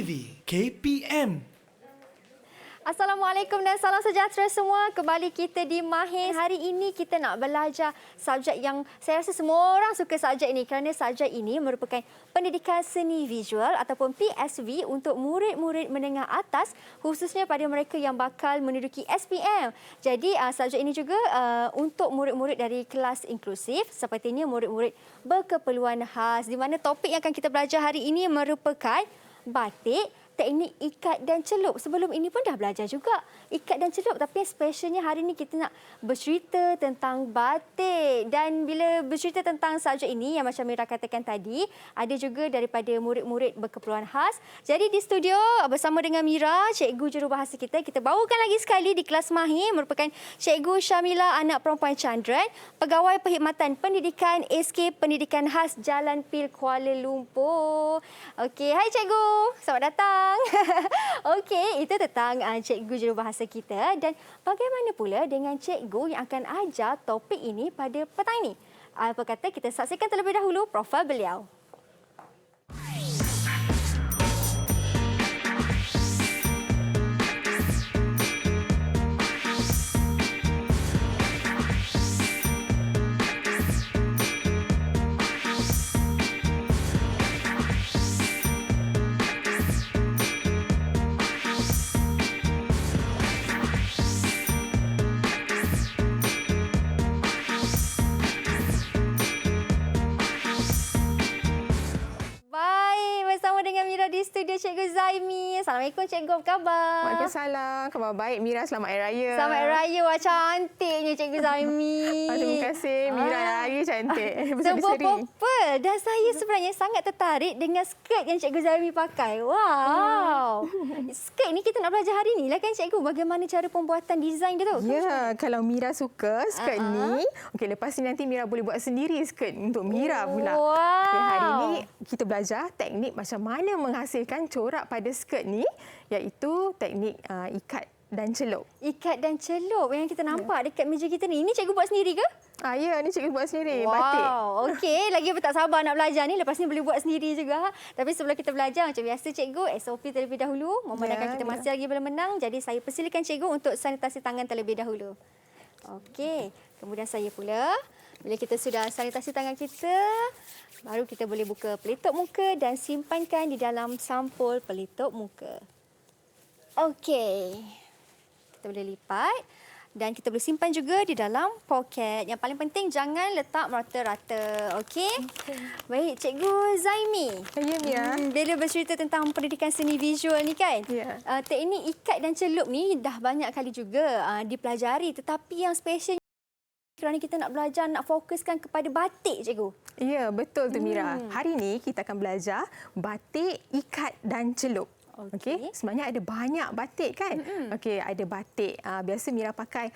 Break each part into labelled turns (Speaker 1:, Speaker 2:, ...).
Speaker 1: TV KPM.
Speaker 2: Assalamualaikum dan salam sejahtera semua. Kembali kita di Mahir. Hari ini kita nak belajar subjek yang saya rasa semua orang suka subjek ini kerana subjek ini merupakan pendidikan seni visual ataupun PSV untuk murid-murid menengah atas, khususnya pada mereka yang bakal menduduki SPM. Jadi subjek ini juga untuk murid-murid dari kelas inklusif, sepertinya murid-murid berkeperluan khas, di mana topik yang akan kita belajar hari ini merupakan batik, teknik ikat dan celup. Sebelum ini pun dah belajar juga ikat dan celup, tapi specialnya hari ini kita nak bercerita tentang batik. Dan bila bercerita tentang subjek ini yang macam Mira katakan tadi, ada juga daripada murid-murid berkeperluan khas. Jadi di studio bersama dengan Mira, cikgu jurubahasa kita bawakan lagi sekali di kelas Mahir merupakan Cikgu Syamila anak perempuan Chandran, Pegawai Perkhidmatan Pendidikan SK Pendidikan Khas Jalan Pil Kuala Lumpur. Okey, hai cikgu. Selamat datang. Okey, itu tentang cikgu jurubahasa kita. Dan bagaimana pula dengan cikgu yang akan ajar topik ini pada petang ini? Apa kata kita saksikan terlebih dahulu profil beliau. Di studio Cikgu Zaimi. Assalamualaikum Cikgu, apa khabar?
Speaker 3: Waalaikumsalam. Khabar baik Mira, selamat Hari Raya.
Speaker 2: Selamat Hari Raya. Wah, cantiknya Cikgu Zaimi.
Speaker 3: Terima kasih. Mira lagi cantik.
Speaker 2: Sebuah purple. Dan saya sebenarnya sangat tertarik dengan skirt yang Cikgu Zaimi pakai. Wow. Skirt ni kita nak belajar hari ni lah kan Cikgu? Bagaimana cara pembuatan desain dia tu?
Speaker 3: Ya, kalau Mira suka skirt ni, okey, lepas ni nanti Mira boleh buat sendiri skirt untuk Mira pula.
Speaker 2: Wow.
Speaker 3: Okay, hari ni kita belajar teknik macam mana menghasilkan corak pada skirt ni, iaitu teknik ikat dan celup.
Speaker 2: Ikat dan celup yang kita nampak dekat meja kita ni. Ini cikgu buat sendiri ke?
Speaker 3: Ya, ni cikgu buat sendiri,
Speaker 2: wow.
Speaker 3: batik.
Speaker 2: Okey, lagi tak sabar nak belajar ni. Lepas ni boleh buat sendiri juga. Tapi sebelum kita belajar, macam biasa cikgu, SOP terlebih dahulu. Memandangkan kita masih lagi belum menang, jadi saya persilakan cikgu untuk sanitasi tangan terlebih dahulu. Okey, kemudian saya pula. Bila kita sudah sanitasi tangan kita, baru kita boleh buka pelitup muka dan simpankan di dalam sampul pelitup muka. Okey. Kita boleh lipat dan kita boleh simpan juga di dalam poket. Yang paling penting jangan letak merata-rata. Okey? Baik, Cikgu Zaimi.
Speaker 3: Ya, Mia.
Speaker 2: Bila bercerita tentang pendidikan seni visual ni kan, teknik ikat dan celup ni dah banyak kali juga dipelajari. Tetapi yang special kerana kita nak belajar, nak fokuskan kepada batik, cikgu.
Speaker 3: Ya, betul tu Mira. Hari ini kita akan belajar batik, ikat dan celup. Okey, sebenarnya ada banyak batik kan? Okey, ada batik. Biasa Mira pakai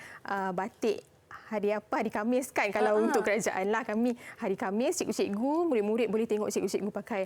Speaker 3: batik hari apa? Hari Khamis kan? Kalau untuk kerajaan lah, kami hari Khamis, cikgu-cikgu, murid-murid boleh tengok cikgu-cikgu pakai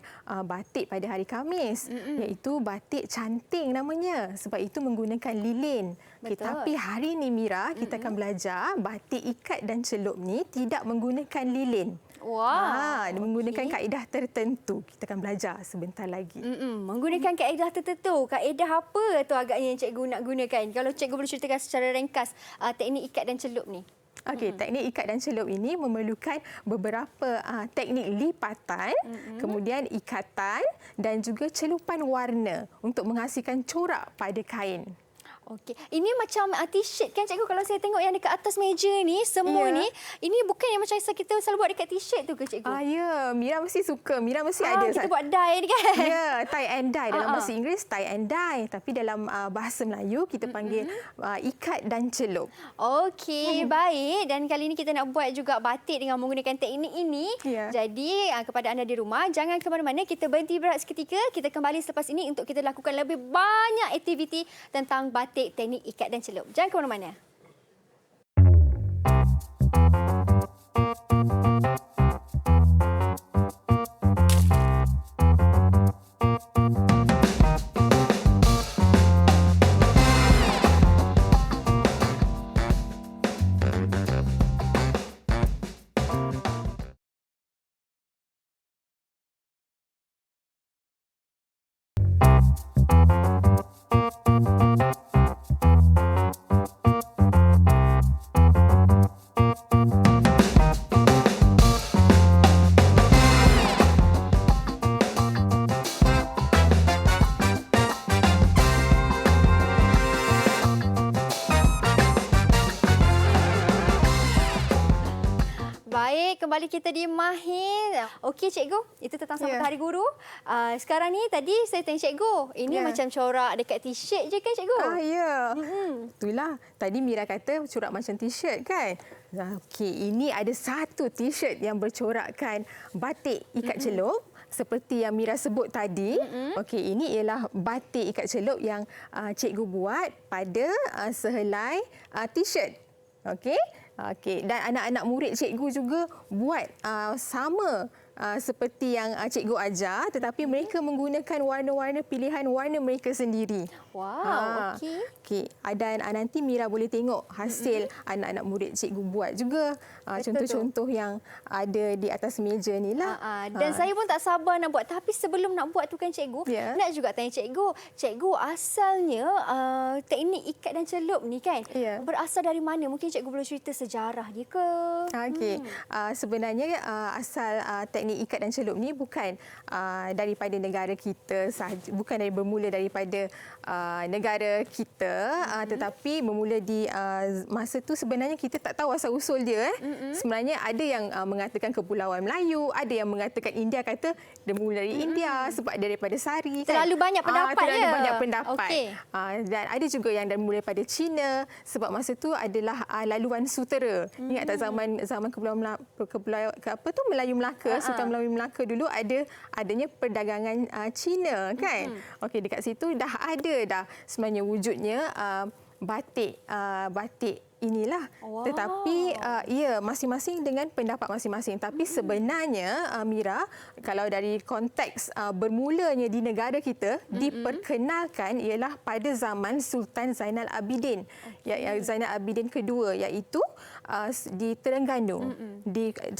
Speaker 3: batik pada hari Khamis. Iaitu batik canting namanya. Sebab itu menggunakan lilin. Okay, tapi hari ni Mira, kita akan belajar batik ikat dan celup ni tidak menggunakan lilin.
Speaker 2: Wow.
Speaker 3: Menggunakan kaedah tertentu. Kita akan belajar sebentar lagi.
Speaker 2: Menggunakan kaedah tertentu. Kaedah apa tu agaknya yang cikgu nak gunakan? Kalau cikgu boleh ceritakan secara ringkas teknik ikat dan celup ni.
Speaker 3: Okey, teknik ikat dan celup ini memerlukan beberapa teknik lipatan, kemudian ikatan dan juga celupan warna untuk menghasilkan corak pada kain.
Speaker 2: Okey, ini macam t-shirt kan cikgu? Kalau saya tengok yang dekat atas meja ni, semua ni, ini bukan yang macam kita selalu buat dekat t-shirt tu ke cikgu?
Speaker 3: Ya, Mira mesti suka. Mira mesti ada.
Speaker 2: Kita buat dye ni kan?
Speaker 3: Ya, tie and dye. Dalam bahasa Inggeris, tie and dye. Tapi dalam bahasa Melayu, kita panggil ikat dan celup.
Speaker 2: Okey, baik. Dan kali ini kita nak buat juga batik dengan menggunakan teknik ini. Jadi, kepada anda di rumah, jangan ke mana-mana. Kita berhenti berehat seketika. Kita kembali selepas ini untuk kita lakukan lebih banyak aktiviti tentang batik, teknik ikat dan celup. Jangan ke mana-mana. Baik, kembali kita di Mahir. Okey cikgu, itu tentang sambut Hari Guru. Sekarang ni tadi saya tanya cikgu, ini macam corak dekat t-shirt je kan cikgu?
Speaker 3: Ya. Itulah. Tadi Mira kata corak macam t-shirt kan? Okey, ini ada satu t-shirt yang bercorakkan batik ikat celup. Seperti yang Mira sebut tadi, okey, ini ialah batik ikat celup yang cikgu buat pada sehelai t-shirt. Okey. Okey, dan anak-anak murid cikgu juga buat sama seperti yang cikgu ajar, tetapi mereka menggunakan warna-warna pilihan warna mereka sendiri.
Speaker 2: Wow, okey.
Speaker 3: Okey, dan nanti Mira boleh tengok hasil anak-anak murid cikgu buat juga. Contoh-contoh yang ada di atas meja ni lah.
Speaker 2: Dan saya pun tak sabar nak buat. Tapi sebelum nak buat tu kan cikgu, nak juga tanya cikgu. Cikgu, asalnya teknik ikat dan celup ni kan, berasal dari mana? Mungkin cikgu boleh cerita sejarah dia ke?
Speaker 3: Okey, sebenarnya asal teknik ikat dan celup ni bukan daripada negara kita sahaja, bukan bermula daripada negara kita, tetapi bermula di masa tu sebenarnya kita tak tahu asal usul dia. Sebenarnya ada yang mengatakan Kepulauan Melayu, ada yang mengatakan India, kata dia mula dari India sebab daripada sari.
Speaker 2: Terlalu banyak pendapat
Speaker 3: terlalu banyak pendapat.
Speaker 2: Okay.
Speaker 3: Dan ada juga yang mula daripada China sebab masa tu adalah laluan sutera. Ingat tak zaman Melayu Melaka, Sultan Melayu Melaka dulu adanya perdagangan Cina kan. Okey, dekat situ dah ada sebenarnya wujudnya batik inilah.
Speaker 2: Wow.
Speaker 3: Tetapi masing-masing dengan pendapat masing-masing. Tapi sebenarnya Mira, kalau dari konteks bermulanya di negara kita, diperkenalkan ialah pada zaman Sultan Zainal Abidin. Zainal Abidin kedua, iaitu di Terengganu.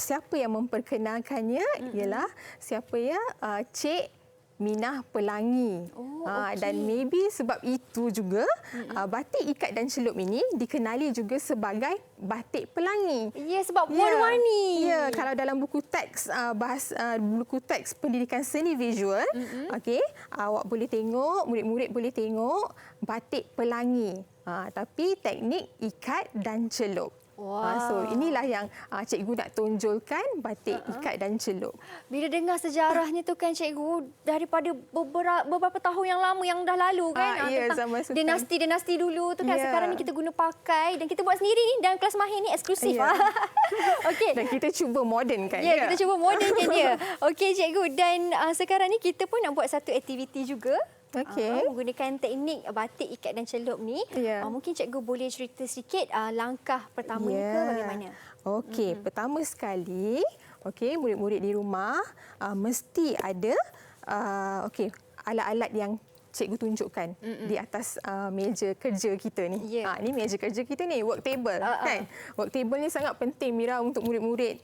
Speaker 3: Siapa yang memperkenalkannya ialah Cik Minah Pelangi. Dan maybe sebab itu juga batik ikat dan celup ini dikenali juga sebagai batik pelangi.
Speaker 2: Ya, sebab warna-warni.
Speaker 3: Ya, kalau dalam buku teks buku teks pendidikan seni visual, okey, awak boleh tengok, murid-murid boleh tengok batik pelangi. Tapi teknik ikat dan celup. Wow. So inilah yang cikgu nak tonjolkan, batik ikat dan celup.
Speaker 2: Bila dengar sejarahnya tu kan cikgu, daripada beberapa tahun yang lama yang dah lalu kan, tentang dinasti-dinasti dulu tu kan, sekarang ni kita guna pakai dan kita buat sendiri ni dalam kelas Mahir ni eksklusif. Okey.
Speaker 3: Dan kita cuba modernkan.
Speaker 2: Ya, kita cuba modernkan dia. Okey cikgu, dan sekarang ni kita pun nak buat satu aktiviti juga. Menggunakan teknik batik ikat dan celup ni. Mungkin cikgu boleh cerita sikit langkah pertamanya ke bagaimana?
Speaker 3: Okey, pertama sekali, murid-murid di rumah mesti ada alat-alat yang cikgu tunjukkan di atas meja kerja kita ni. Ini meja kerja kita ni, work table kan. Work table ni sangat penting Mira untuk murid-murid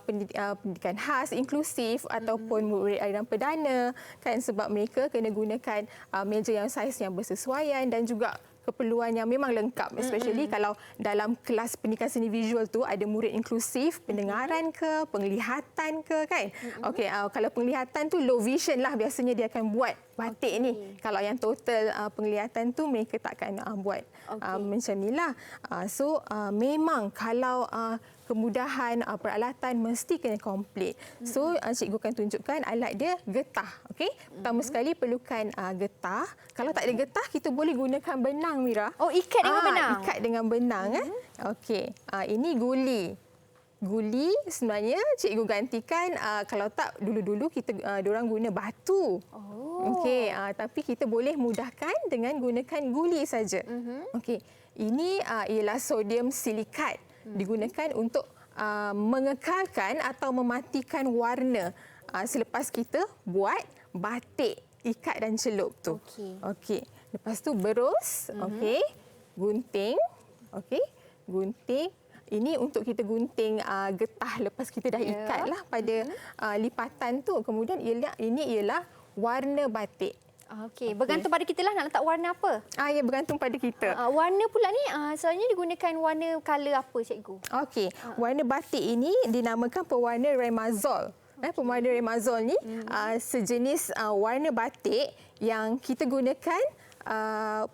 Speaker 3: pendidikan khas, inklusif ataupun murid aliran perdana kan, sebab mereka kena gunakan meja yang saiz yang bersesuaian dan juga keperluan yang memang lengkap, especially kalau dalam kelas pendidikan seni visual tu ada murid inklusif, pendengaran ke, penglihatan ke kan. Okey, kalau penglihatan tu low vision lah biasanya dia akan buat batik ni. Kalau yang total penglihatan tu mereka takkan buat macam nilah. So memang kalau kemudahan peralatan mesti kena komplit. So cikgu akan tunjukkan alat dia getah. Okey. Pertama sekali perlukan getah. Kalau tak ada getah kita boleh gunakan benang Mira.
Speaker 2: Oh, ikat dengan benang.
Speaker 3: Ikat dengan benang Okey. Ini guli. Guli sebenarnya cikgu gantikan kalau tak dulu-dulu kita diorang guna batu. Okey, tapi kita boleh mudahkan dengan gunakan guli saja. Okey. Ini ialah sodium silikat. Digunakan untuk mengekalkan atau mematikan warna selepas kita buat batik ikat dan celup tu. Okey. Lepas tu berus, gunting, gunting. Ini untuk kita gunting getah lepas kita dah ikatlah pada lipatan tu. Kemudian ini ialah warna batik.
Speaker 2: Okey, bergantung pada kita lah nak letak warna apa.
Speaker 3: Ya, bergantung pada kita.
Speaker 2: Warna pula ni selalunya digunakan warna color apa cikgu?
Speaker 3: Okey, warna batik ini dinamakan pewarna Remazol. Pewarna Remazol ni sejenis warna batik yang kita gunakan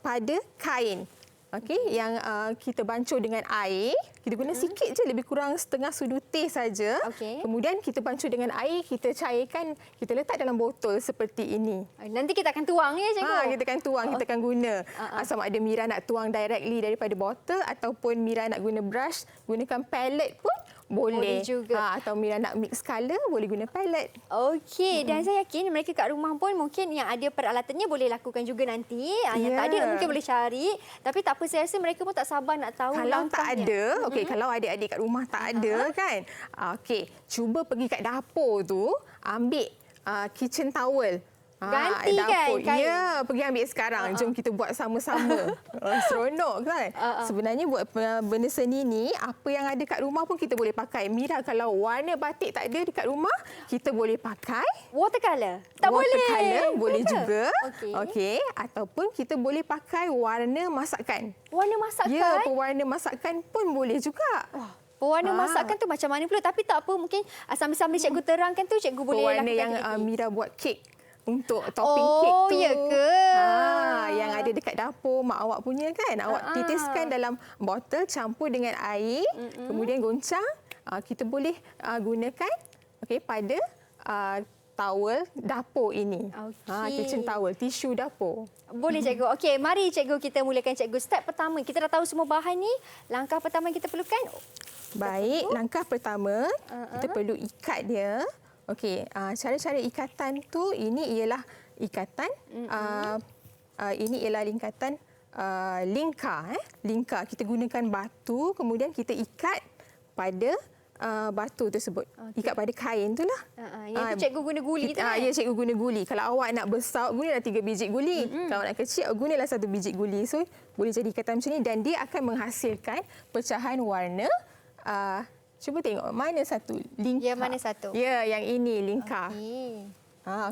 Speaker 3: pada kain. Okey, yang kita bancuh dengan air. Kita guna sikit je, lebih kurang setengah sudu teh saja. Kemudian kita bancuh dengan air, kita cairkan, kita letak dalam botol seperti ini.
Speaker 2: Nanti kita akan tuang ya cikgu?
Speaker 3: Kita akan tuang, kita akan guna. Sama ada Mira nak tuang directly daripada botol ataupun Mira nak guna brush, gunakan palette pun boleh juga. Atau Mira nak mix colour, boleh guna palette.
Speaker 2: Okey, dan saya yakin mereka kat rumah pun mungkin yang ada peralatannya boleh lakukan juga nanti. Yang tak ada mungkin boleh cari. Tapi tak apa, saya rasa mereka pun tak sabar nak tahu
Speaker 3: kalau
Speaker 2: langkahnya.
Speaker 3: Tak ada, kalau adik-adik kat rumah tak ada kan. Cuba pergi kat dapur tu, ambil kitchen towel.
Speaker 2: Ganti
Speaker 3: dapur.
Speaker 2: kan?
Speaker 3: Ya, pergi ambil sekarang. Jom kita buat sama-sama. Seronok kan? Sebenarnya buat benda seni ni, apa yang ada kat rumah pun kita boleh pakai. Mira, kalau warna batik tak ada dekat rumah, kita boleh pakai
Speaker 2: watercolor. Tak boleh.
Speaker 3: Watercolor boleh juga.
Speaker 2: Okey.
Speaker 3: Ataupun kita boleh pakai warna masakan.
Speaker 2: Warna masakan?
Speaker 3: Ya, pewarna masakan pun boleh juga.
Speaker 2: Pewarna masakan tu macam mana pula? Tapi tak apa, mungkin sambil-sambil cikgu terangkan tu, cikgu boleh
Speaker 3: pewarna
Speaker 2: lakukan
Speaker 3: yang
Speaker 2: nanti.
Speaker 3: Mira buat kek. Untuk topping kek tu.
Speaker 2: Ya ke?
Speaker 3: Yang ada dekat dapur mak awak punya kan. Awak titiskan dalam botol, campur dengan air, kemudian goncang. Kita boleh gunakan pada towel dapur ini. Kitchen towel, tisu dapur.
Speaker 2: Boleh cikgu. Okey, mari cikgu kita mulakan cikgu. Step pertama, kita dah tahu semua bahan ni. Langkah pertama yang kita perlukan.
Speaker 3: Baik, langkah pertama kita perlu ikat dia. Okey, cara-cara ikatan tu ini ialah ikatan ini ialah lingkatan lingkar. Lingkar kita gunakan batu, kemudian kita ikat pada batu tersebut. Ikat pada kain tu lah.
Speaker 2: Yang tu cikgu guna guli tu kan?
Speaker 3: Ya, cikgu guna guli. Kalau awak nak besar, gunalah 3 biji guli. Kalau nak kecil, gunalah 1 biji guli. So, boleh jadi ikatan macam ni dan dia akan menghasilkan pecahan warna. Cuba tengok mana satu lingkar.
Speaker 2: Yang mana satu?
Speaker 3: Ya, yang ini lingkar.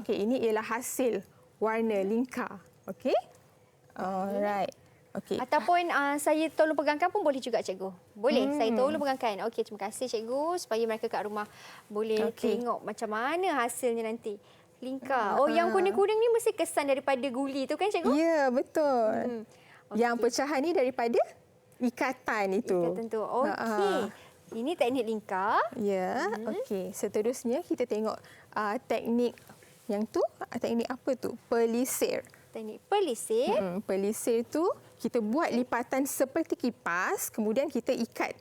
Speaker 2: Okey.
Speaker 3: Ini ialah hasil warna lingkar. Okey. Alright. Okey.
Speaker 2: Ataupun saya tolong pegangkan pun boleh juga cikgu. Boleh, saya tolong pegangkan. Okey, terima kasih cikgu supaya mereka kat rumah boleh tengok macam mana hasilnya nanti. Lingkar. Yang kuning-kuning ni mesti kesan daripada guli tu kan cikgu?
Speaker 3: Ya, betul. Yang pecahan ni daripada ikatan itu.
Speaker 2: Ikatan tu. Okey. Ini teknik lingkar.
Speaker 3: Ya, okey. Seterusnya kita tengok teknik yang tu, teknik apa tu? Pelisir.
Speaker 2: Teknik pelisir.
Speaker 3: Pelisir tu kita buat lipatan seperti kipas, kemudian kita ikat.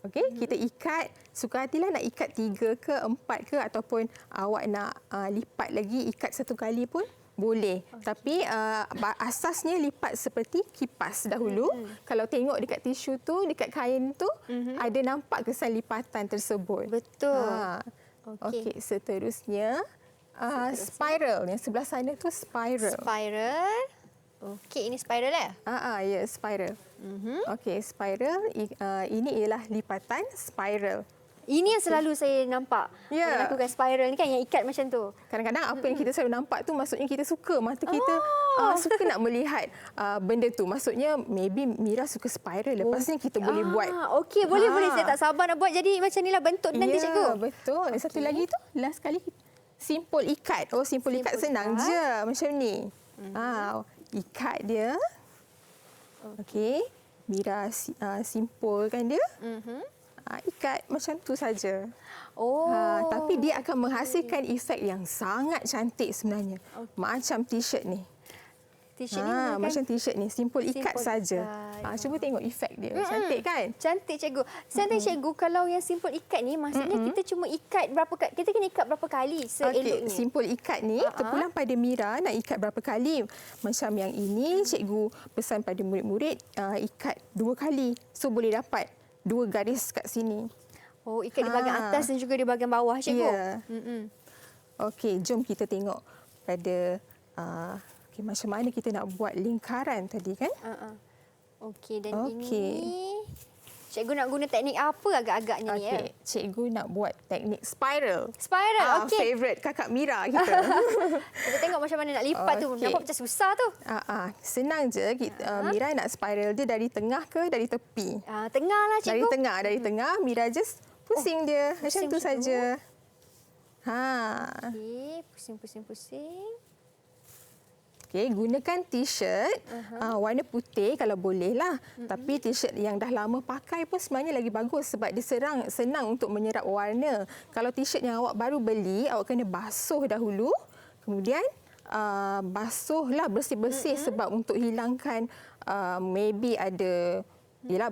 Speaker 3: Okey, kita ikat, suka hatilah nak ikat 3 ke 4 ke ataupun awak nak lipat lagi ikat 1 kali pun boleh. Tapi asasnya lipat seperti kipas dahulu. Kalau tengok dekat tisu tu, dekat kain tu, ada nampak kesan lipatan tersebut.
Speaker 2: Betul.
Speaker 3: Okey, seterusnya spiral. Yang sebelah sana tu spiral.
Speaker 2: Spiral. Okey, ini spiral ya?
Speaker 3: Ya, spiral. Okey, spiral ini ialah lipatan spiral.
Speaker 2: Ini yang selalu saya nampak. Orang lakukan spiral ni kan, yang ikat macam tu.
Speaker 3: Kadang-kadang apa yang kita selalu nampak tu maksudnya kita suka. Mata kita suka nak melihat benda tu. Maksudnya maybe Mira suka spiral. Lepas ni kita boleh buat.
Speaker 2: Okey, boleh. Saya tak sabar nak buat. Jadi macam inilah bentuk nanti cikgu.
Speaker 3: Ya, betul. Satu lagi tu, last kali simpul ikat. Simpul ikat senang je. Macam ni. Ikat dia. Okey. Mira simpulkan dia. Ikat macam tu saja. Tapi dia akan menghasilkan efek yang sangat cantik sebenarnya. Macam t-shirt ni.
Speaker 2: T-shirt ni
Speaker 3: macam t-shirt ni, simple ikat saja. Cuba tengok efek dia. Cantik kan?
Speaker 2: Cantik cikgu. Saya tanya cikgu, kalau yang simple ikat ni maksudnya kita cuma ikat berapa kali? Kita kena ikat berapa kali seeloknya?
Speaker 3: Simple ikat ni terpulang pada Mira nak ikat berapa kali. Macam yang ini cikgu pesan pada murid-murid ikat 2 kali. So boleh dapat 2 garis kat sini.
Speaker 2: Ikat di bahagian atas dan juga di bahagian bawah cikgu.
Speaker 3: Ya. Okey, jom kita tengok pada macam mana kita nak buat lingkaran tadi kan?
Speaker 2: Okey, dan ini Cikgu nak guna teknik apa agak-agaknya ni ya?
Speaker 3: Okey, cikgu nak buat teknik spiral.
Speaker 2: Spiral, okey.
Speaker 3: Favorite kakak Mira kita.
Speaker 2: Kita tengok macam mana nak lipat tu.
Speaker 3: Okey.
Speaker 2: Nampak macam susah tu.
Speaker 3: Senang je. Mira nak spiral dia dari tengah ke dari tepi?
Speaker 2: Tengah lah cikgu.
Speaker 3: Dari tengah. Mira just pusing dia. Macam tu saja.
Speaker 2: Okey, pusing.
Speaker 3: Okey, gunakan t-shirt warna putih kalau boleh lah. Tapi t-shirt yang dah lama pakai pun sebenarnya lagi bagus sebab dia senang untuk menyerap warna. Kalau t-shirt yang awak baru beli, awak kena basuh dahulu. Kemudian basuhlah bersih-bersih sebab untuk hilangkan maybe ada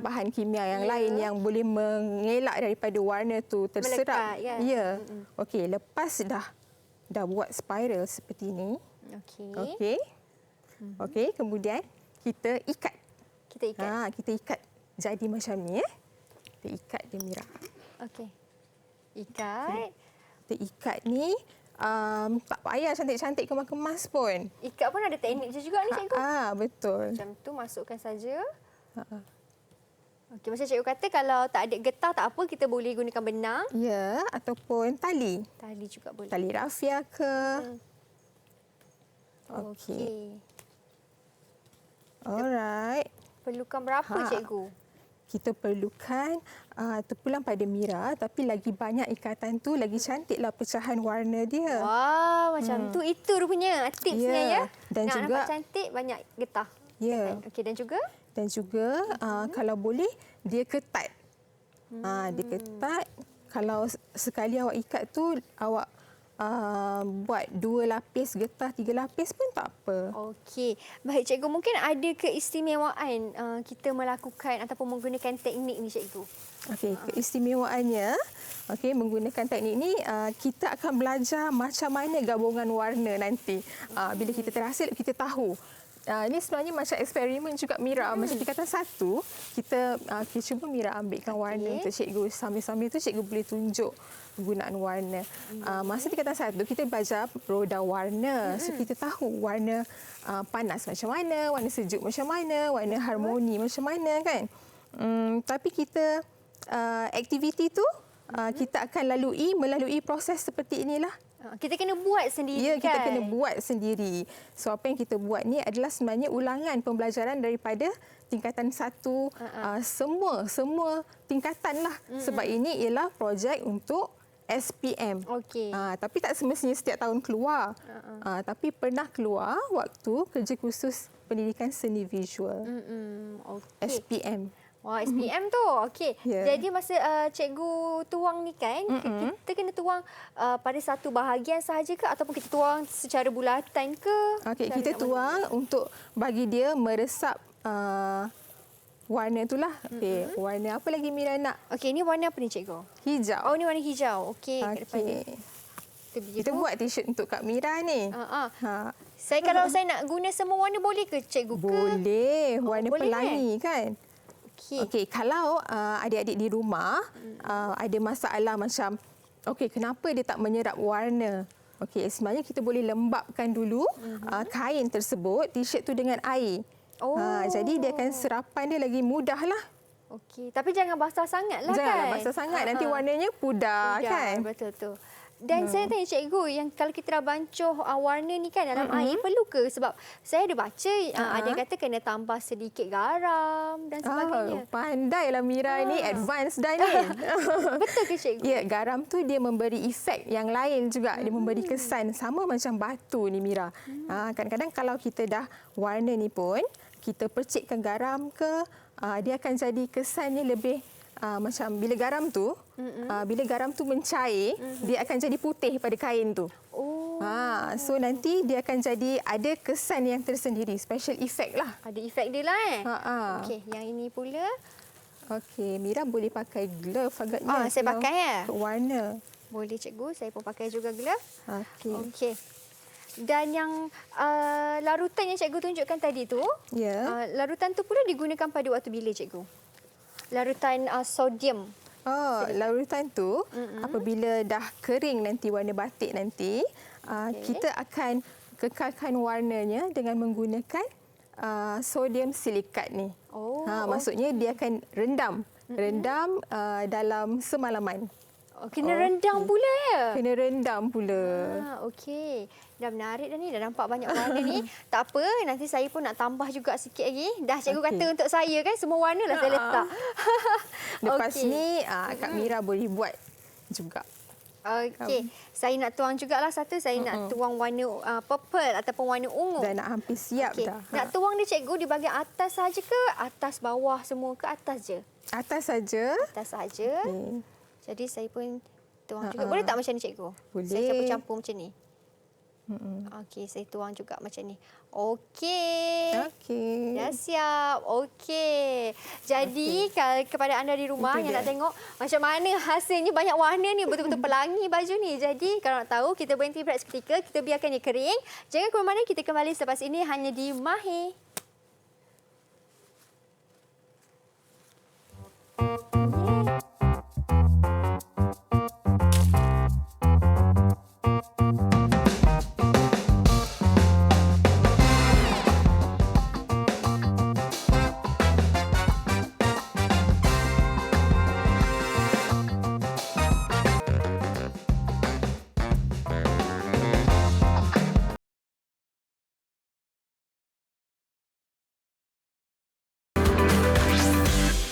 Speaker 3: bahan kimia yang lain yang boleh mengelak daripada warna tu terserap.
Speaker 2: Melekat, kan?
Speaker 3: Ya. Okey, lepas dah buat spiral seperti ini. Okey, kemudian kita ikat. Kita ikat jadi macam ni ya. Kita ikat dia Mira.
Speaker 2: Okey. Ikat.
Speaker 3: Kita ikat ni tak payah cantik-cantik kemas-kemas pun.
Speaker 2: Ikat pun ada teknik juga ni cikgu.
Speaker 3: Betul.
Speaker 2: Macam tu masukkan saja. Okey, macam cikgu kata kalau tak ada getah tak apa, kita boleh gunakan benang.
Speaker 3: Ya, ataupun tali.
Speaker 2: Tali juga boleh.
Speaker 3: Tali rafia ke.
Speaker 2: Okey.
Speaker 3: Alright.
Speaker 2: Perlukan berapa cikgu?
Speaker 3: Kita perlukan terpulang pada Mira tapi lagi banyak ikatan tu lagi cantiklah pecahan warna dia.
Speaker 2: Wah, macam tu. Itu rupanya tipsnya ya.
Speaker 3: Dan
Speaker 2: nak
Speaker 3: juga
Speaker 2: nampak cantik banyak getah.
Speaker 3: Ya.
Speaker 2: Okey, dan juga
Speaker 3: kalau boleh dia ketat. Dia ketat. Kalau sekali awak ikat tu awak buat 2 lapis getah, 3 lapis pun tak apa.
Speaker 2: Okey. Baik cikgu, mungkin ada keistimewaan kita melakukan ataupun menggunakan teknik ni cikgu.
Speaker 3: Okey, keistimewaannya menggunakan teknik ni kita akan belajar macam mana gabungan warna nanti. Bila kita terhasil kita tahu. Ini sebenarnya macam eksperimen juga Mira. Macam tingkatan 1, kita cuba Mira ambilkan warna untuk cikgu. Sambil-sambil tu cikgu boleh tunjuk penggunaan warna. Masa tingkatan 1 kita belajar roda warna. So kita tahu warna panas macam mana, warna sejuk macam mana, warna harmoni macam mana kan. Tapi kita aktiviti tu kita akan melalui proses seperti inilah.
Speaker 2: Kita kena buat sendiri kan?
Speaker 3: Kita kena buat sendiri. So apa yang kita buat ni adalah sebenarnya ulangan pembelajaran daripada tingkatan 1 semua tingkatan lah. Sebab ini ialah projek untuk SPM.
Speaker 2: Okey.
Speaker 3: Tapi tak semestinya setiap tahun keluar. Tapi pernah keluar waktu kerja khusus pendidikan seni visual. SPM.
Speaker 2: Wah, SPM tu. Okey.
Speaker 3: Yeah.
Speaker 2: Jadi masa cikgu tuang ni kan, kita kena tuang pada satu bahagian sahaja ke ataupun kita tuang secara bulatan ke?
Speaker 3: Okey, kita tuang untuk bagi dia meresap warna itulah. Okey, warna apa lagi Mira nak?
Speaker 2: Okey, ni warna apa ni cikgu?
Speaker 3: Hijau.
Speaker 2: Oh, ni warna hijau. Okey, kat depan ni.
Speaker 3: Kita buat t-shirt untuk Kak Mira ni.
Speaker 2: Kalau saya nak guna semua warna boleh ke cikgu?
Speaker 3: Boleh. Warna
Speaker 2: boleh,
Speaker 3: pelangi kan? Okey, kalau adik-adik di rumah ada masalah macam kenapa dia tak menyerap warna? Okey, sebenarnya kita boleh lembapkan dulu kain tersebut, t-shirt tu dengan air. Jadi dia akan serapan dia lagi mudahlah.
Speaker 2: Okey, tapi jangan basah sangatlah kan?
Speaker 3: Janganlah basah sangat, nanti warnanya pudar kan?
Speaker 2: Betul tu. Dan saya tanya cikgu, yang kalau kita dah bancuh warna ni kan dalam air, perlu ke? Sebab saya ada baca ada yang kata kena tambah sedikit garam dan sebagainya.
Speaker 3: Pandailah Mira ni, advance dah ni.
Speaker 2: Betul ke cikgu?
Speaker 3: Ya, garam tu dia memberi efek yang lain juga. Dia memberi kesan sama macam batu ni Mira. Kadang-kadang kalau kita dah warna ni pun, kita percikkan garam ke, dia akan jadi kesannya lebih macam bila garam tu mencair, dia akan jadi putih pada kain tu. So nanti dia akan jadi ada kesan yang tersendiri, special effect lah.
Speaker 2: Ada efek dia lah Okey, yang ini pula.
Speaker 3: Okey, Mira boleh pakai glove agaknya.
Speaker 2: Saya pakai ya?
Speaker 3: Warna.
Speaker 2: Boleh cikgu, saya pun pakai juga glove.
Speaker 3: Okey.
Speaker 2: Dan yang larutan yang cikgu tunjukkan tadi tu, larutan tu pula digunakan pada waktu bila cikgu? Larutan sodium.
Speaker 3: Larutan tu apabila dah kering nanti warna batik nanti, kita akan kekalkan warnanya dengan menggunakan sodium silikat ni. Maksudnya dia akan rendam Rendam dalam semalaman.
Speaker 2: Oh, kena rendam pula ya?
Speaker 3: Kena rendam pula.
Speaker 2: Okey. Dah menarik dah ni. Dah nampak banyak warna ni. Tak apa. Nanti saya pun nak tambah juga sikit lagi. Dah cikgu kata untuk saya kan semua warna lah saya letak.
Speaker 3: Lepas ni Kak Mira boleh buat juga.
Speaker 2: Okey. Saya nak tuang jugalah satu. Saya nak tuang warna purple ataupun warna ungu.
Speaker 3: Dah nak hampir siap dah.
Speaker 2: Nak tuang dia cikgu di bahagian atas saja ke? Atas bawah semua ke? Atas je?
Speaker 3: Atas saja.
Speaker 2: Atas saja.
Speaker 3: Okay.
Speaker 2: Jadi saya pun tuang juga. Boleh tak macam ni cikgu?
Speaker 3: Boleh.
Speaker 2: Saya campur-campur macam ni. Okey, saya tuang juga macam ni. Okey.
Speaker 3: Okey.
Speaker 2: Dah siap. Okey. Jadi kepada anda di rumah yang nak tengok macam mana hasilnya, banyak warna ni, betul-betul pelangi baju ni. Jadi kalau nak tahu, kita berhenti berehat seketika, kita biarkan dia kering. Jangan ke mana, kita kembali selepas ini hanya di Mahir.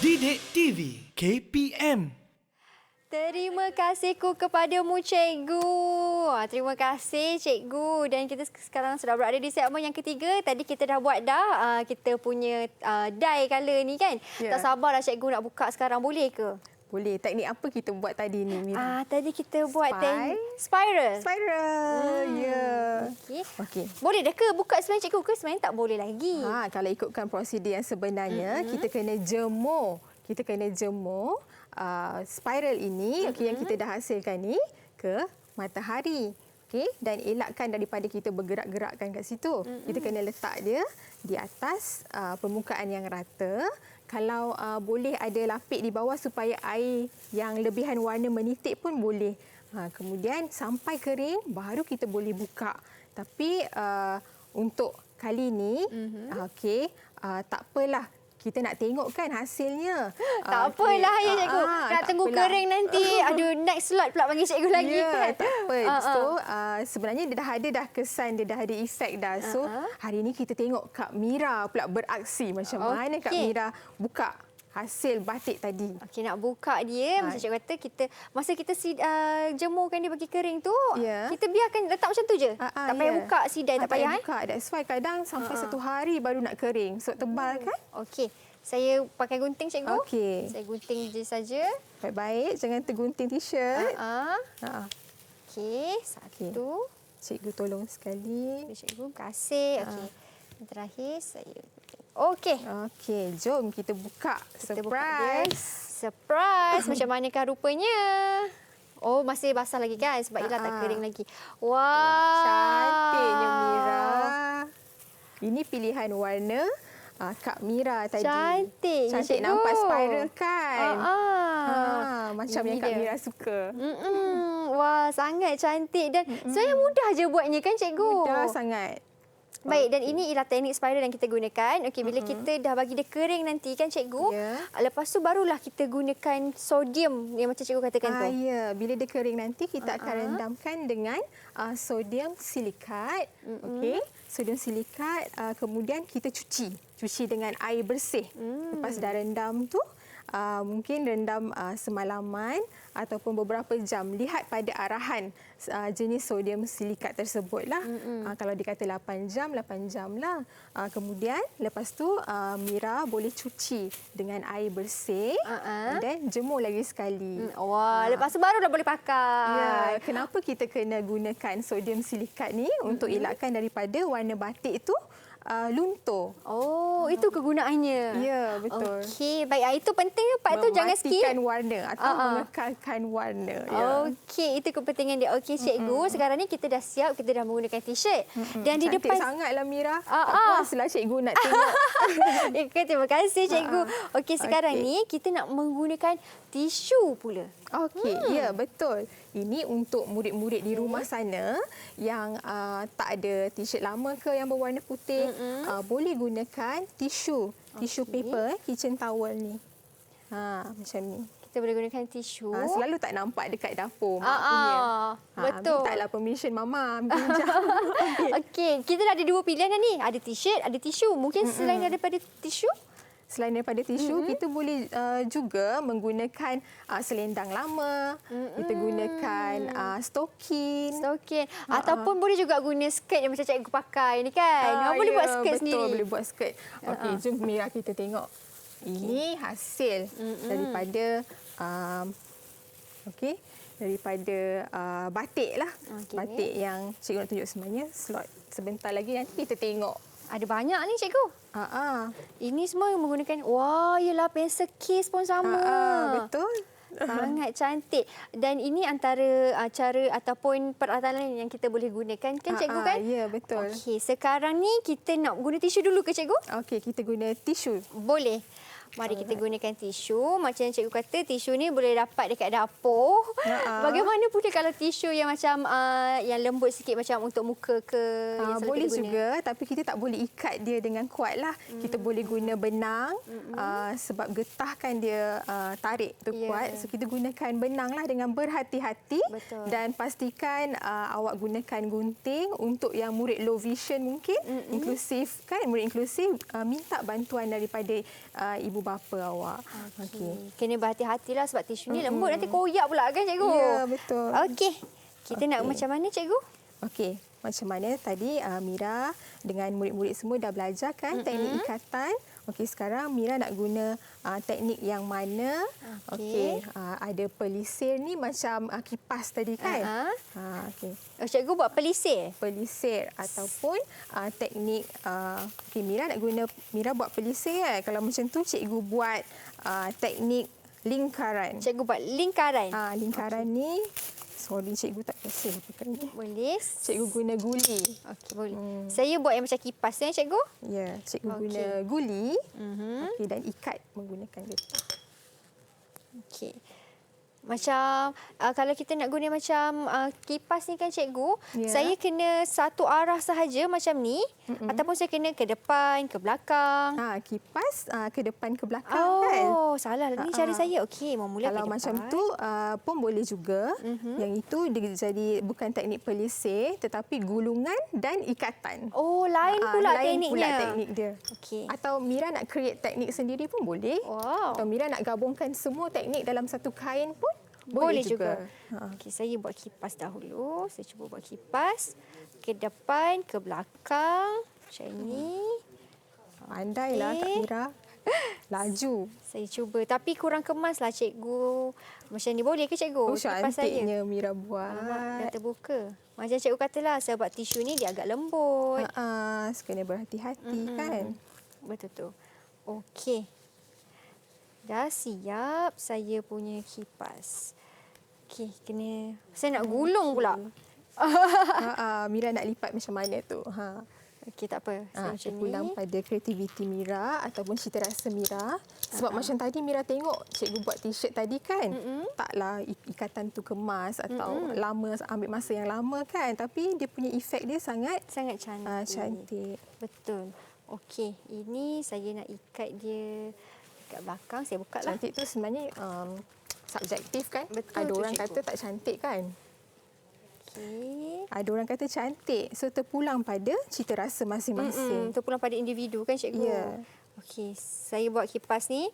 Speaker 1: Didik TV KPM.
Speaker 2: Terima kasihku kepadamu, cikgu. Terima kasih, cikgu. Dan kita sekarang sudah berada di segmen yang ketiga. Tadi kita dah buat kita punya dye colour ni kan. Tak sabarlah cikgu nak buka sekarang. Boleh ke?
Speaker 3: Boleh. Teknik apa kita buat tadi ni, Mira?
Speaker 2: Tadi kita buat teknik spiral.
Speaker 3: Spiral. Ya.
Speaker 2: Okey. Boleh dah ke buka sebenarnya, cikgu, ke sebenarnya tak boleh lagi?
Speaker 3: Kalau ikutkan prosedur yang sebenarnya, kita kena jemur. Kita kena jemur spiral ini yang kita dah hasilkan ni ke matahari. Okey, dan elakkan daripada kita bergerak-gerakkan kat situ. Kita kena letak dia di atas permukaan yang rata. Kalau boleh ada lapik di bawah supaya air yang lebihan warna menitik pun boleh. Kemudian sampai kering baru kita boleh buka. Tapi untuk kali ni tak apalah. Kita nak tengok kan hasilnya.
Speaker 2: Tak apalah ya, cikgu. Nak tunggu kering nanti. Aduh, next slot pula panggil cikgu lagi kan.
Speaker 3: Tak apa. So, sebenarnya dia dah ada kesan, dia dah ada efek dah. So, hari ini kita tengok Kak Mira pula beraksi. Macam mana Kak Mira buka hasil batik tadi.
Speaker 2: Okey, nak buka dia. Macam cikgu kata, masa kita jemurkan dia bagi kering tu, kita biarkan letak macam tu je. Tak payah buka sidai, tak payah.
Speaker 3: buka. That's why kadang sampai 1 hari baru nak kering. So, tebal kan?
Speaker 2: Okey. Saya pakai gunting, cikgu.
Speaker 3: Okey.
Speaker 2: Saya gunting je saja.
Speaker 3: Baik-baik. Jangan tergunting t-shirt.
Speaker 2: Okey, satu.
Speaker 3: Cikgu tolong sekali.
Speaker 2: Cikgu, kasih. Okey. Yang terakhir, saya gunting. Okey.
Speaker 3: Okey, jom kita buka. Surprise.
Speaker 2: Surprise. Macam manakah rupanya? Oh, masih basah lagi kan? Sebab ialah tak kering lagi. Wow.
Speaker 3: Cantiknya Mira. Ini pilihan warna Kak Mira tadi.
Speaker 2: Cantik
Speaker 3: nampak spiral kan? Macam
Speaker 2: ini
Speaker 3: yang Kak
Speaker 2: dia.
Speaker 3: Mira suka.
Speaker 2: Wah, sangat cantik dan sebenarnya mudah je buatnya kan, cikgu?
Speaker 3: Mudah sangat.
Speaker 2: Baik, dan ini ialah teknik spiral yang kita gunakan. Okey, bila kita dah bagi dia kering nanti kan, cikgu, lepas tu barulah kita gunakan sodium yang macam cikgu katakan tu.
Speaker 3: Ya, bila dia kering nanti kita akan rendamkan dengan sodium silikat. Okey, sodium silikat, kemudian kita cuci dengan air bersih. Lepas dah rendam tu, mungkin rendam semalaman ataupun beberapa jam. Lihat pada arahan jenis sodium silikat tersebutlah. Kalau dikata 8 jam lah. Kemudian lepas tu Mira boleh cuci dengan air bersih dan jemur lagi sekali.
Speaker 2: Wah, lepas tu baru dah boleh pakai.
Speaker 3: Ya, kenapa kita kena gunakan sodium silikat ni untuk elakkan daripada warna batik itu luntur.
Speaker 2: Oh, itu kegunaannya.
Speaker 3: Ya, betul.
Speaker 2: Okey, baik. Itu penting part tu jangan skip.
Speaker 3: Mematikan warna atau mengekalkan warna.
Speaker 2: Okey, itu kepentingan dia. Okey, cikgu, sekarang ni kita dah siap, kita dah menggunakan t-shirt. Dan di
Speaker 3: Cantik
Speaker 2: depan
Speaker 3: sangatlah Mira. Tak puaslah cikgu nak tengok.
Speaker 2: Terima kasih, cikgu. Okey, sekarang ni kita nak menggunakan tisu pula.
Speaker 3: Okey, ya betul. Ini untuk murid-murid di rumah sana yang tak ada t-shirt lama ke yang berwarna putih, boleh gunakan tisu paper, kitchen towel ni. Macam ni.
Speaker 2: Kita boleh gunakan tisu.
Speaker 3: Selalu tak nampak dekat dapur mak punya.
Speaker 2: Betul.
Speaker 3: Mintalah permission mama ambil pinjam.
Speaker 2: Okey, kita dah ada 2 pilihan dah ni. Ada t-shirt, ada tisu. Mungkin selain daripada tisu?
Speaker 3: Selain daripada tisu, kita boleh juga menggunakan selendang lama. Kita gunakan stokin.
Speaker 2: Stokin. Ataupun boleh juga guna skirt yang macam cikgu pakai ni kan. Boleh buat skirt sendiri.
Speaker 3: Betul, boleh buat skirt. Okey, jom Mira kita tengok. Ini hasil daripada daripada batik lah. Batik yang cikgu nak tunjuk sebenarnya slot sebentar lagi nanti kita tengok.
Speaker 2: Ada banyak ni cikgu. Ini semua menggunakan, yelah pensel case pun sama.
Speaker 3: Betul.
Speaker 2: Sangat cantik. Dan ini antara cara ataupun peralatan yang kita boleh gunakan kan cikgu kan?
Speaker 3: Ya, betul.
Speaker 2: Okey, sekarang ni kita nak guna tisu dulu ke cikgu?
Speaker 3: Okey, kita guna tisu.
Speaker 2: Boleh. Mari kita gunakan tisu. Macam yang cikgu kata, tisu ni boleh dapat dekat dapur. Bagaimana pula kalau tisu yang macam yang lembut sikit macam untuk muka ke?
Speaker 3: Boleh juga, tapi kita tak boleh ikat dia dengan kuat lah. Kita boleh guna benang sebab getah kan dia tarik tu kuat. So kita gunakan benang lah dengan berhati-hati.
Speaker 2: Betul.
Speaker 3: Dan pastikan awak gunakan gunting untuk yang murid low vision mungkin. Inklusif kan, murid inklusif minta bantuan daripada ibu bapa awak.
Speaker 2: Okey. Kena berhati-hatilah sebab tisu ni lembut nanti koyak pula kan cikgu?
Speaker 3: Ya, betul.
Speaker 2: Okey. Kita nak macam mana cikgu?
Speaker 3: Okey, macam mana tadi Mira dengan murid-murid semua dah belajar kan teknik ikatan. Okey, sekarang Mira nak guna teknik yang mana? Okey, ada pelisir ni macam kipas tadi kan? Okey.
Speaker 2: Cikgu buat pelisir?
Speaker 3: Pelisir ataupun teknik okey, Mira buat pelisir kan. Kalau macam tu cikgu buat teknik lingkaran.
Speaker 2: Cikgu buat lingkaran.
Speaker 3: Lingkaran ni sorry cikgu tak biasa pakai ni.
Speaker 2: Boleh.
Speaker 3: Cikgu guna guli.
Speaker 2: Okey, boleh. Saya buat yang macam kipas ni cikgu.
Speaker 3: Ya, cikgu guna guli. Okey, dan ikat menggunakan getah.
Speaker 2: Okey. Macam kalau kita nak guna macam kipas ni kan cikgu, saya kena satu arah sahaja macam ni ataupun saya kena ke depan, ke belakang.
Speaker 3: Kipas ke depan ke belakang kan.
Speaker 2: Oh, salah ni cara saya. Okey, memula
Speaker 3: kalau
Speaker 2: ke depan.
Speaker 3: macam tu pun boleh juga. Yang itu dia jadi bukan teknik pelisir tetapi gulungan dan ikatan.
Speaker 2: Oh, lain pula tekniknya.
Speaker 3: Lain pula teknik dia.
Speaker 2: Okey.
Speaker 3: Atau Mira nak create teknik sendiri pun boleh.
Speaker 2: Wow.
Speaker 3: Atau Mira nak gabungkan semua teknik dalam satu kain pun
Speaker 2: boleh juga. Okey, saya buat kipas dahulu. Saya cuba buat kipas ke depan, ke belakang. Macam ni.
Speaker 3: Pandailah Kak Mira. Laju.
Speaker 2: Saya cuba. Tapi kurang kemaslah cikgu. Macam ni boleh ke cikgu?
Speaker 3: Oh,
Speaker 2: Kipas
Speaker 3: cantiknya Mira buat.
Speaker 2: Dah terbuka. Macam cikgu katalah, sebab tisu ni dia agak lembut.
Speaker 3: Kena berhati-hati kan.
Speaker 2: Betul tu. Okey. Dah siap saya punya kipas. Okey, saya nak gulung pula.
Speaker 3: Mira nak lipat macam mana tu?
Speaker 2: Okey, tak apa. Saya macam ni.
Speaker 3: Pulang pada kreativiti Mira ataupun cita rasa Mira. Sebab macam tadi Mira tengok cikgu buat t-shirt tadi kan. Taklah ikatan tu kemas atau lama, ambil masa yang lama kan. Tapi dia punya efek dia sangat
Speaker 2: cantik.
Speaker 3: Cantik.
Speaker 2: Betul. Okey, ini saya nak ikat dia kat belakang. Saya buka lah.
Speaker 3: Cantik tu sebenarnya subjektif kan.
Speaker 2: Betul
Speaker 3: ada
Speaker 2: tu,
Speaker 3: orang
Speaker 2: cikgu.
Speaker 3: kata tak cantik kan.
Speaker 2: Okey.
Speaker 3: Ada orang kata cantik. So terpulang pada cita rasa masing-masing.
Speaker 2: Terpulang pada individu kan cikgu?
Speaker 3: Ya.
Speaker 2: Okey, saya buat kipas ni.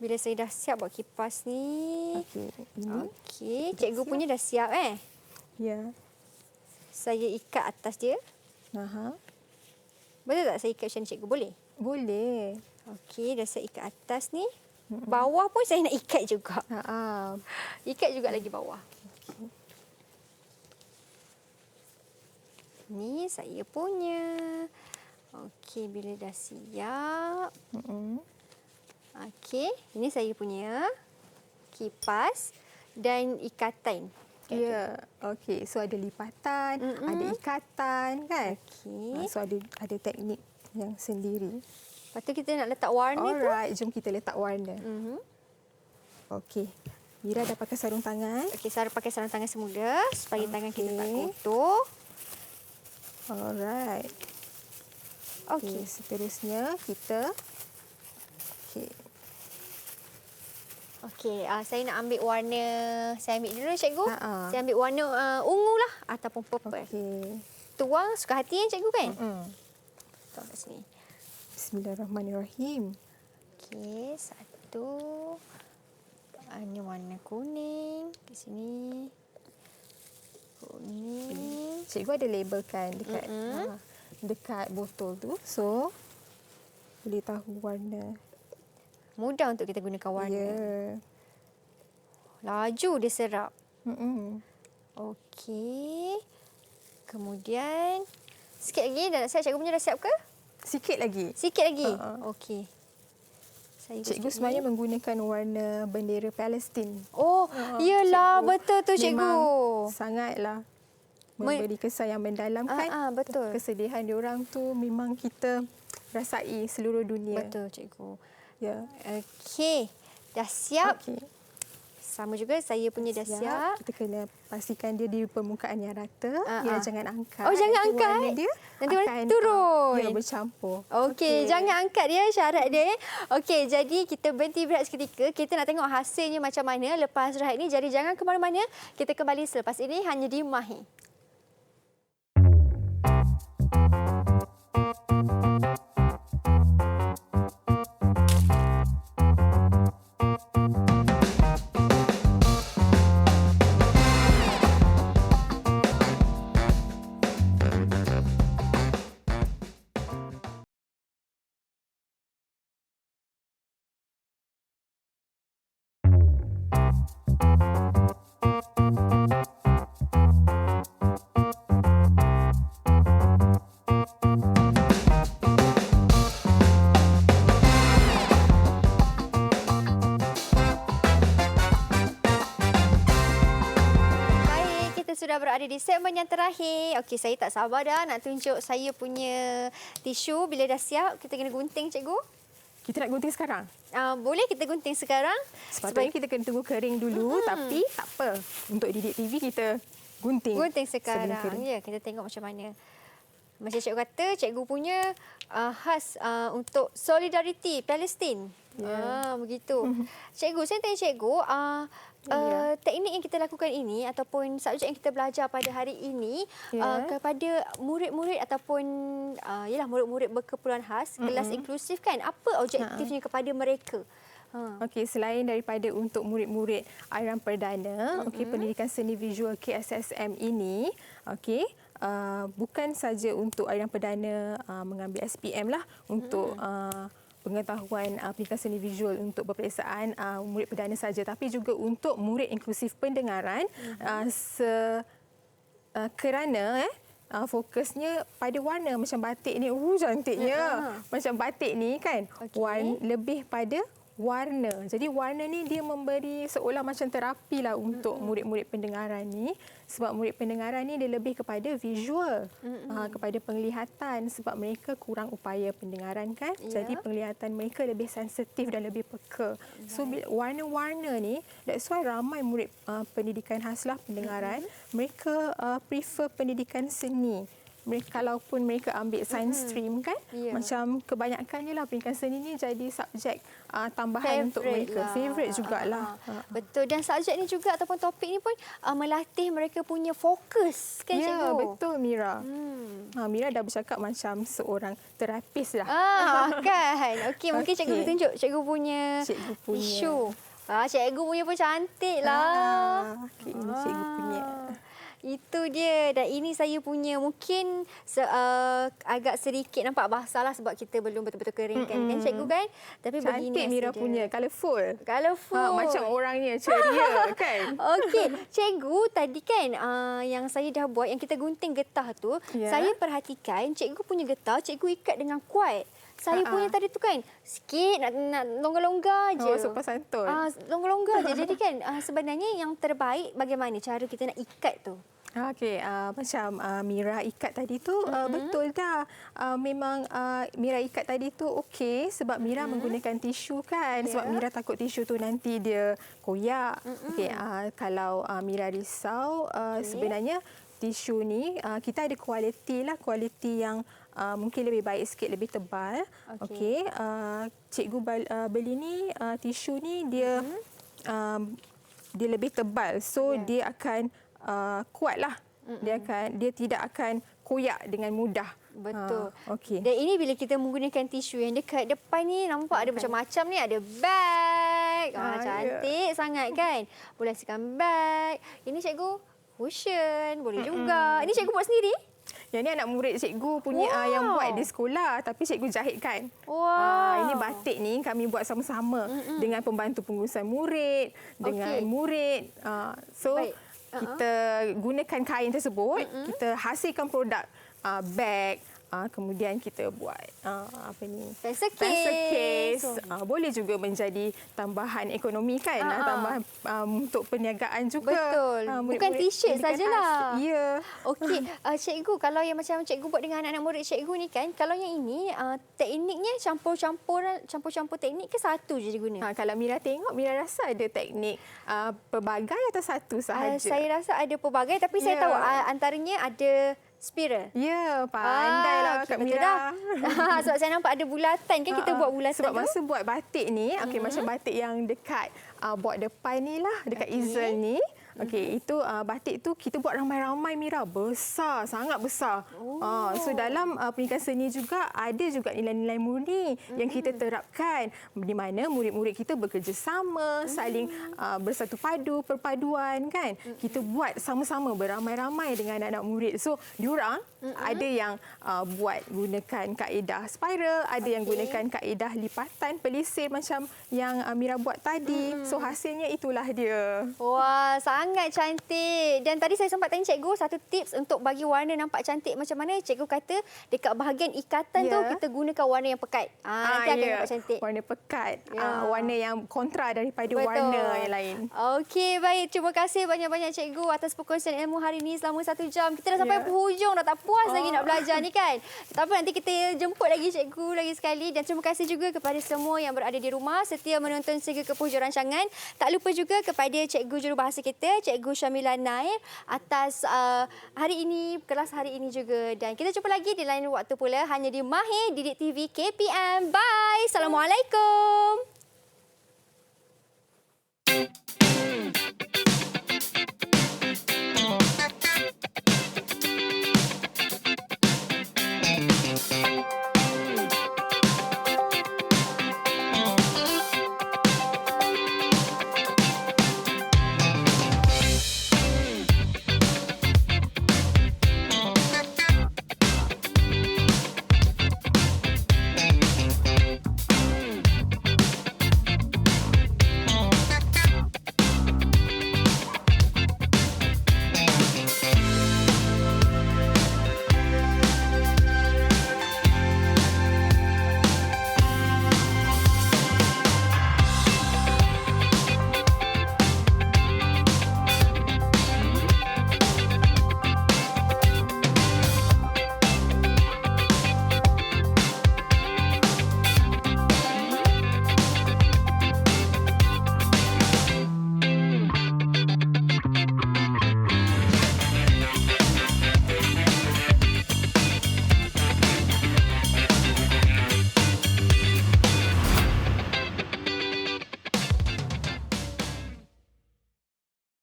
Speaker 2: Bila saya dah siap buat kipas ni.
Speaker 3: Okey. Ini.
Speaker 2: Okey, cikgu punya dah siap
Speaker 3: Ya.
Speaker 2: Saya ikat atas dia. Betul tak saya ikat macam ni cikgu? Boleh?
Speaker 3: Boleh.
Speaker 2: Okey, dah saya ikat atas ni. Bawah pun saya nak ikat juga. Ikat juga lagi bawah. Ni saya punya. Okey, bila dah siap. Okey, ini saya punya kipas dan ikatan.
Speaker 3: Ya. Okey, so ada lipatan, ada ikatan kan?
Speaker 2: Okey.
Speaker 3: So ada teknik yang sendiri.
Speaker 2: Lepas tu kita nak letak warna tu.
Speaker 3: Alright, jom kita letak warna. Okey. Mira dah pakai sarung tangan.
Speaker 2: Okey, pakai sarung tangan semula supaya tangan kita tak kotor.
Speaker 3: Alright.
Speaker 2: Okey,
Speaker 3: Seterusnya kita
Speaker 2: Okey, saya nak ambil warna, saya ambil dulu cikgu.
Speaker 3: Ha-ha.
Speaker 2: Saya ambil warna ungu lah ataupun purple.
Speaker 3: Okey.
Speaker 2: Tuang suka hati cikgu kan? Tuang kat sini.
Speaker 3: Bismillahirrahmanirrahim.
Speaker 2: Okey, satu. Ini warna kuning. Di sini. Kuning.
Speaker 3: Cikgu ada labelkan dekat botol tu. So, boleh tahu warna.
Speaker 2: Mudah untuk kita gunakan warna.
Speaker 3: Ya.
Speaker 2: Laju dia serap.
Speaker 3: Mm-mm.
Speaker 2: Okey. Kemudian sikit lagi dah siap. Cikgu punya dah siap ke?
Speaker 3: Sikit lagi.
Speaker 2: Sikit lagi. Okey.
Speaker 3: Cikgu sebenarnya menggunakan warna bendera Palestin.
Speaker 2: Oh, iyalah,
Speaker 3: cikgu
Speaker 2: betul tu cikgu.
Speaker 3: Memang sangatlah memberi kesan yang mendalam kan.
Speaker 2: Betul.
Speaker 3: Kesedihan diorang tu memang kita rasai seluruh dunia.
Speaker 2: Betul cikgu.
Speaker 3: Ya.
Speaker 2: Okey. Dah siap.
Speaker 3: Okey.
Speaker 2: Sama juga saya punya dah siap.
Speaker 3: Kita kena pastikan dia di permukaan yang rata. Ya, jangan angkat.
Speaker 2: Oh, jangan
Speaker 3: Nanti
Speaker 2: angkat.
Speaker 3: warna dia
Speaker 2: Nanti warna
Speaker 3: akan
Speaker 2: turun.
Speaker 3: Ya, bercampur.
Speaker 2: Okey, jangan angkat dia, syarat dia. Okey, jadi kita berhenti berehat seketika. Kita nak tengok hasilnya macam mana lepas rehat ni. Jadi jangan ke mana-mana. Kita kembali selepas ini hanya di Mahir. Sudah berada di segmen yang terakhir. Okey, saya tak sabar dah nak tunjuk saya punya tisu. Bila dah siap, kita kena gunting, cikgu.
Speaker 3: Kita nak gunting sekarang?
Speaker 2: Boleh kita gunting sekarang.
Speaker 3: Sepatutnya kita kena tunggu kering dulu, tapi tak apa. Untuk Didik TV kita gunting.
Speaker 2: Gunting sekarang. Ya, kita tengok macam mana. Macam cikgu kata, cikgu punya khas untuk solidariti Palestin. Begitu. Cikgu, saya tanya cikgu, teknik yang kita lakukan ini ataupun subjek yang kita belajar pada hari ini kepada murid-murid ataupun murid-murid berkeperluan khas, kelas inklusif kan, apa objektifnya kepada mereka?
Speaker 3: Okey, selain daripada untuk murid-murid aliran perdana, pendidikan seni visual KSSM ini, bukan saja untuk aliran perdana mengambil SPM lah untuk pengetahuan pendidikan seni visual untuk peperiksaan murid perdana saja, tapi juga untuk murid inklusif pendengaran kerana fokusnya pada warna macam batik ni. Cantiknya. Macam batik ni kan, lebih pada warna. Jadi warna ni dia memberi seolah macam terapi lah untuk murid-murid pendengaran ni. Sebab murid pendengaran ni dia lebih kepada visual, kepada penglihatan sebab mereka kurang upaya pendengaran kan. Jadi penglihatan mereka lebih sensitif dan lebih peka. So warna-warna ni, that's why ramai murid pendidikan khas lah pendengaran, mereka prefer pendidikan seni. Kalaupun mereka ambil science stream kan, macam kebanyakannya lah pendidikan seni ni jadi subjek tambahan untuk mereka. Favorite jugalah.
Speaker 2: Betul, dan subjek ni juga ataupun topik ni pun melatih mereka punya fokus kan cikgu?
Speaker 3: Ya, betul Mira. Mira dah bercakap macam seorang terapis lah.
Speaker 2: Kan. Okey, mungkin cikgu boleh tunjuk cikgu punya tisu. Cikgu punya pun cantik lah.
Speaker 3: Okey, ini cikgu punya.
Speaker 2: Itu dia. Dan ini saya punya mungkin agak sedikit nampak basah lah sebab kita belum betul-betul keringkan kan cikgu kan. Tapi begini
Speaker 3: cantik Mira punya, colourful. Macam orangnya ceria kan.
Speaker 2: Okey, cikgu tadi kan yang saya dah buat, yang kita gunting getah tu, saya perhatikan cikgu punya getah, cikgu ikat dengan kuat. Saya punya tadi tu kan sikit nak longgar-longgar je.
Speaker 3: Sopan santun.
Speaker 2: Longgar-longgar je. Jadi kan sebenarnya yang terbaik bagaimana cara kita nak ikat tu?
Speaker 3: Okey, macam Mira ikat tadi tu betul dah. Memang Mira ikat tadi tu okey sebab Mira menggunakan tisu kan. Sebab Mira takut tisu tu nanti dia koyak. Okey, kalau Mira risau sebenarnya tisu ni kita ada kualiti yang mungkin lebih baik sikit, lebih tebal. Okey, cikgu beli ni tisu ni dia dia lebih tebal. So dia akan kuatlah. Dia tidak akan koyak dengan mudah.
Speaker 2: Betul.
Speaker 3: Okey.
Speaker 2: Dan ini bila kita menggunakan tisu yang dekat depan ni, nampak ada macam-macam ni. Ada bag. Cantik sangat kan. Boleh hasilkan bag. Ini cikgu cushion. Boleh juga. Ini cikgu buat sendiri?
Speaker 3: Yang ni anak murid cikgu punya yang buat di sekolah tapi cikgu jahitkan. Ini batik ni kami buat sama-sama dengan pembantu pengurusan murid, dengan murid.
Speaker 2: Baik.
Speaker 3: Kita gunakan kain tersebut, kita hasilkan produk bag, kemudian kita buat
Speaker 2: Pencil
Speaker 3: case. Boleh juga menjadi tambahan ekonomi kan, tambahan untuk perniagaan juga.
Speaker 2: Betul. Bukan t-shirt sajalah.
Speaker 3: Ya.
Speaker 2: Okey, cikgu, kalau yang macam cikgu buat dengan anak-anak murid cikgu ni kan, kalau yang ini tekniknya campur-campur teknik ke satu je diguna?
Speaker 3: Kalau Mira tengok, Mira rasa ada teknik pelbagai atau satu sahaja?
Speaker 2: Saya rasa ada pelbagai, tapi saya tahu antaranya ada spiral.
Speaker 3: Ya, pandailah Kak Mira.
Speaker 2: Sebab saya nampak ada bulatan kan, kita buat bulatan
Speaker 3: sebab
Speaker 2: tu.
Speaker 3: masa buat batik ni, macam batik yang dekat buat depan ni lah, dekat easel ni. Okey, itu batik tu kita buat ramai-ramai Mira, besar, sangat besar. So dalam pendidikan seni juga ada juga nilai-nilai murni yang kita terapkan, di mana murid-murid kita bekerjasama, saling bersatu padu, perpaduan kan. Kita buat sama-sama beramai-ramai dengan anak-anak murid. So diorang ada yang buat gunakan kaedah spiral, ada yang gunakan kaedah lipatan, pelisir macam yang Mira buat tadi. So hasilnya itulah dia.
Speaker 2: Wah, sangat cantik. Dan tadi saya sempat tanya cikgu satu tips untuk bagi warna nampak cantik macam mana. Cikgu kata dekat bahagian ikatan tu kita gunakan warna yang pekat. Nanti akan nampak cantik.
Speaker 3: Warna pekat. Warna yang kontra daripada warna yang lain.
Speaker 2: Okey, baik. Terima kasih banyak-banyak cikgu atas perkongsian ilmu hari ini selama 1 jam. Kita dah sampai penghujung dah, tak puas lagi nak belajar ni kan. Tak apa, nanti kita jemput lagi cikgu lagi sekali. Dan terima kasih juga kepada semua yang berada di rumah setia menonton sehingga ke penghujung rancangan. Tak lupa juga kepada cikgu jurubahasa kita, Cikgu Syamila Nair, atas hari ini, kelas hari ini juga. Dan kita jumpa lagi di lain waktu pula hanya di Mahir Didik TV KPM. Bye. Assalamualaikum.